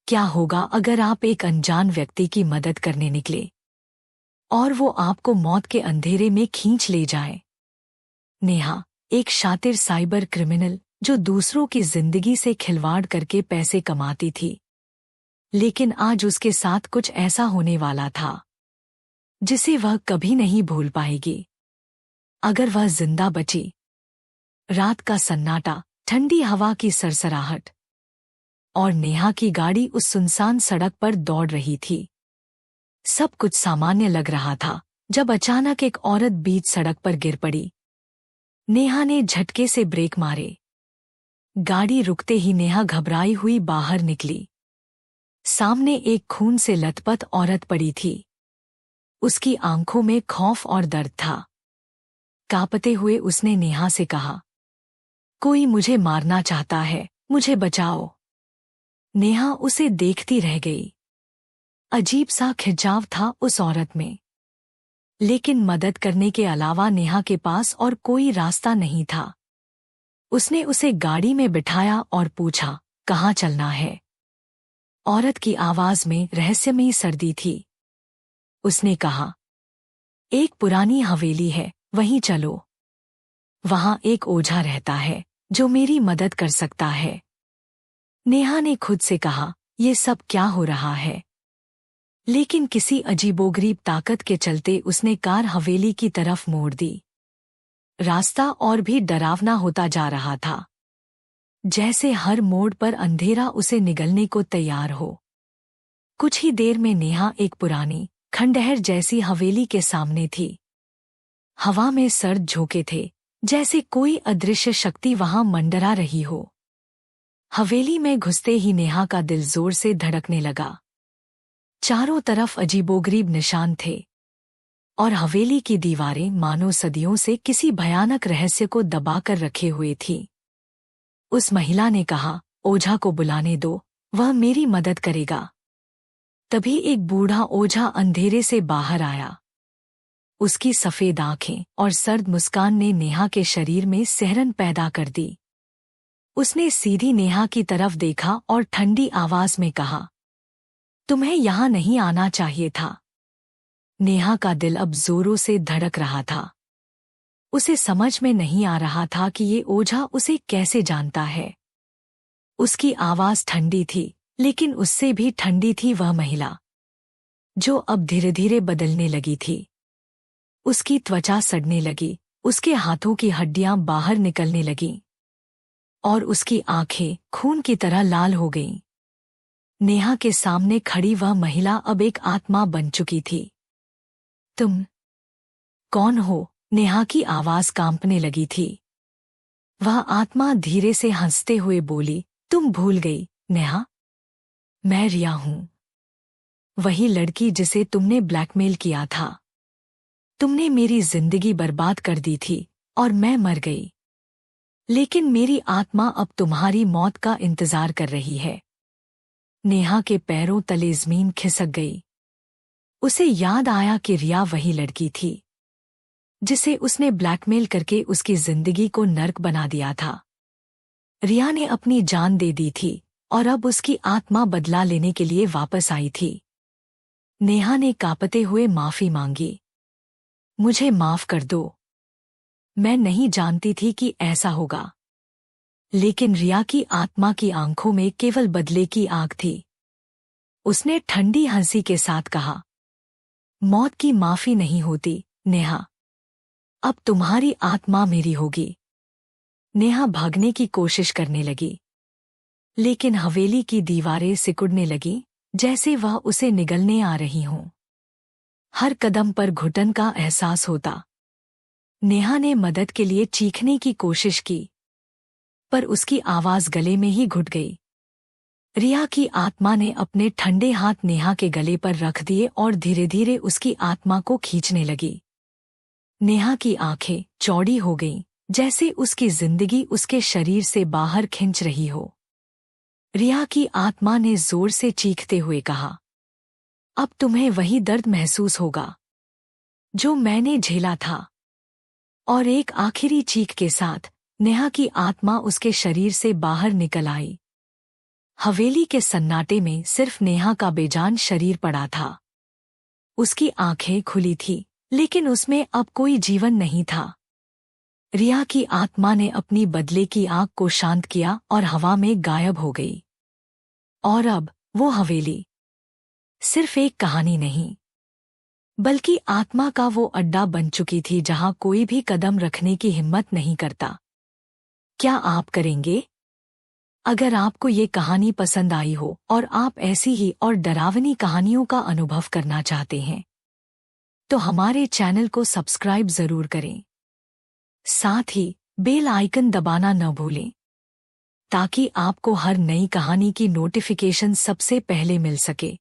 क्या होगा अगर आप एक अनजान व्यक्ति की मदद करने निकले और वो आपको मौत के अंधेरे में खींच ले जाए? नेहा, एक शातिर साइबर क्रिमिनल जो दूसरों की जिंदगी से खिलवाड़ करके पैसे कमाती थी, लेकिन आज उसके साथ कुछ ऐसा होने वाला था जिसे वह कभी नहीं भूल पाएगी। अगर वह जिंदा बची। रात का सन्नाटा, ठंडी हवा की सरसराहट और नेहा की गाड़ी उस सुनसान सड़क पर दौड़ रही थी। सब कुछ सामान्य लग रहा था जब अचानक एक औरत बीच सड़क पर गिर पड़ी। नेहा ने झटके से ब्रेक मारे। गाड़ी रुकते ही नेहा घबराई हुई बाहर निकली। सामने एक खून से लथपथ औरत पड़ी थी। उसकी आंखों में खौफ और दर्द था। कांपते हुए उसने नेहा से कहा, कोई मुझे मारना चाहता है, मुझे बचाओ। नेहा उसे देखती रह गई। अजीब सा खिंचाव था उस औरत में, लेकिन मदद करने के अलावा नेहा के पास और कोई रास्ता नहीं था। उसने उसे गाड़ी में बिठाया और पूछा, कहाँ चलना है? औरत की आवाज में रहस्यमयी सर्दी थी। उसने कहा, एक पुरानी हवेली है, वहीं चलो। वहां एक ओझा रहता है जो मेरी मदद कर सकता है। नेहा ने खुद से कहा, ये सब क्या हो रहा है? लेकिन किसी अजीबोगरीब ताकत के चलते उसने कार हवेली की तरफ मोड़ दी। रास्ता और भी डरावना होता जा रहा था, जैसे हर मोड़ पर अंधेरा उसे निगलने को तैयार हो। कुछ ही देर में नेहा एक पुरानी, खंडहर जैसी हवेली के सामने थी। हवा में सर्द झोंके थे, जैसे कोई अदृश्य शक्ति वहां मंडरा रही हो। हवेली में घुसते ही नेहा का दिल जोर से धड़कने लगा। चारों तरफ अजीबोगरीब निशान थे और हवेली की दीवारें मानो सदियों से किसी भयानक रहस्य को दबाकर रखे हुए थीं। उस महिला ने कहा, ओझा को बुलाने दो, वह मेरी मदद करेगा। तभी एक बूढ़ा ओझा अंधेरे से बाहर आया। उसकी सफेद आंखें और सर्द मुस्कान ने नेहा के शरीर में सिहरन पैदा कर दी। उसने सीधी नेहा की तरफ देखा और ठंडी आवाज में कहा, तुम्हें यहां नहीं आना चाहिए था। नेहा का दिल अब जोरों से धड़क रहा था। उसे समझ में नहीं आ रहा था कि ये ओझा उसे कैसे जानता है। उसकी आवाज ठंडी थी, लेकिन उससे भी ठंडी थी वह महिला, जो अब धीरे धीरे बदलने लगी थी। उसकी त्वचा सड़ने लगी, उसके हाथों की हड्डियां बाहर निकलने लगीं और उसकी आंखें खून की तरह लाल हो गईं। नेहा के सामने खड़ी वह महिला अब एक आत्मा बन चुकी थी। तुम कौन हो? नेहा की आवाज कांपने लगी थी। वह आत्मा धीरे से हंसते हुए बोली, तुम भूल गई नेहा, मैं रिया हूं, वही लड़की जिसे तुमने ब्लैकमेल किया था। तुमने मेरी जिंदगी बर्बाद कर दी थी और मैं मर गई, लेकिन मेरी आत्मा अब तुम्हारी मौत का इंतजार कर रही है। नेहा के पैरों तले जमीन खिसक गई। उसे याद आया कि रिया वही लड़की थी जिसे उसने ब्लैकमेल करके उसकी जिंदगी को नर्क बना दिया था। रिया ने अपनी जान दे दी थी और अब उसकी आत्मा बदला लेने के लिए वापस आई थी। नेहा ने कांपते हुए माफी मांगी, मुझे माफ कर दो, मैं नहीं जानती थी कि ऐसा होगा। लेकिन रिया की आत्मा की आंखों में केवल बदले की आग थी। उसने ठंडी हंसी के साथ कहा, मौत की माफी नहीं होती नेहा, अब तुम्हारी आत्मा मेरी होगी। नेहा भागने की कोशिश करने लगी, लेकिन हवेली की दीवारें सिकुड़ने लगीं, जैसे वह उसे निगलने आ रही हों। हर कदम पर घुटन का एहसास होता। नेहा ने मदद के लिए चीखने की कोशिश की, पर उसकी आवाज गले में ही घुट गई। रिया की आत्मा ने अपने ठंडे हाथ नेहा के गले पर रख दिए और धीरे धीरे उसकी आत्मा को खींचने लगी। नेहा की आंखें चौड़ी हो गईं, जैसे उसकी जिंदगी उसके शरीर से बाहर खिंच रही हो। रिया की आत्मा ने जोर से चीखते हुए कहा, अब तुम्हें वही दर्द महसूस होगा जो मैंने झेला था। और एक आखिरी चीख के साथ नेहा की आत्मा उसके शरीर से बाहर निकल आई। हवेली के सन्नाटे में सिर्फ नेहा का बेजान शरीर पड़ा था। उसकी आंखें खुली थी, लेकिन उसमें अब कोई जीवन नहीं था। रिया की आत्मा ने अपनी बदले की आग को शांत किया और हवा में गायब हो गई। और अब वो हवेली सिर्फ एक कहानी नहीं, बल्कि आत्मा का वो अड्डा बन चुकी थी जहां कोई भी कदम रखने की हिम्मत नहीं करता। क्या आप करेंगे? अगर आपको ये कहानी पसंद आई हो और आप ऐसी ही और डरावनी कहानियों का अनुभव करना चाहते हैं, तो हमारे चैनल को सब्सक्राइब जरूर करें। साथ ही बेल आइकन दबाना न भूलें, ताकि आपको हर नई कहानी की नोटिफिकेशन सबसे पहले मिल सके।